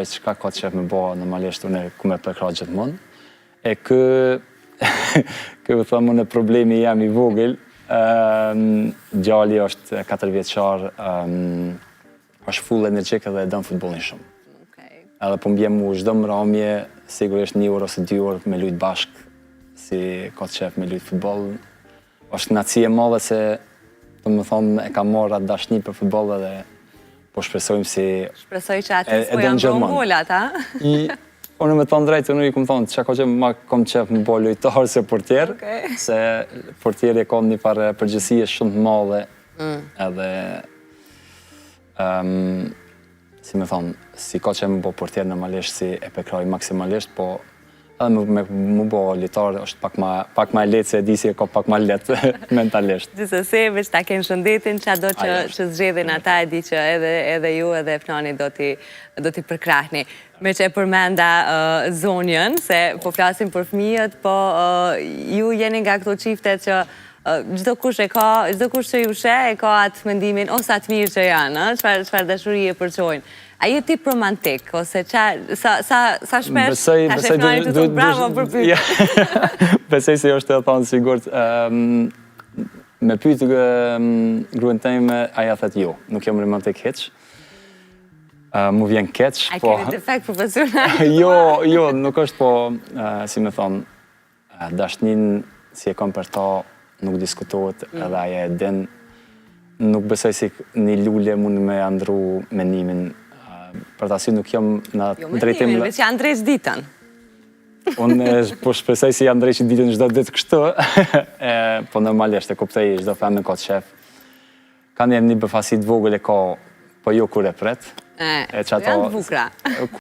Qka ka qef me ba normalisht unë ku me përkra gjithmonë. E kë u thëmë unë problemi jam i vogël, djali është 4 vjeçar, është full energjik edhe e dënë futbolin shumë. Edhe po mbjem mu çdo mramje, sigurisht 1 orë ose 2 orë me lujt bashk, si ka qef me lujt futbol. Është knaci e madhe se, të më thonë, e ka marrë atë dashni për futbol edhe po shpresojmë si... Shpresoj që ati s'po janë bërë golat, a? Unë me thonë drejtë, unë i këmë thonë, që ka që ma kom qef më bo lojtar se portier, se portieri ka një farë përgjësie shumë të madhe, edhe, si me thonë, si ka që më bo portier normalisht, si e përkraj maksimalisht, po edhe me më bo lojtar është pak ma letë, se di si e ka pak ma letë mentalisht. Gjithsesi, veç ta kenë shëndetin, qa do që zgjedhin ata, e di që edhe ju edhe Efnani do t'i përkrahni. Me që e përmenda zonjën, se po flasim për fëmijët, po ju jeni nga këto qiftet që gjdo kush që ju she, e ka atë mendimin, ose atë mirë që janë, çfarë dashuri e përqojnë. A je tip romantik, ose sa shpesh, ta Efnani të thonë bravo për pyetje. Besoj se është e thonë sigurt, me pyjtë gruën teme, aja thëtë jo, nuk jam romantik hiq. Mu vjen keq, po... A keni defekt profesional? Jo, nuk është po, si me thonë, dashnin si e kom për ta, nuk diskutohet edhe aje e din. Nuk besoj si një lullje mund me andru menimin. Për të asyë nuk jam në drejtim... Jo menimin, veç janë drejt ditën. Unë po shpresoj si janë drejt ditën çdo ditë kështu, po normalisht e kuptoj çdo femër ka të shef. Ka një befasit vogël e ka, po jo kur e pret. Janë të bukra.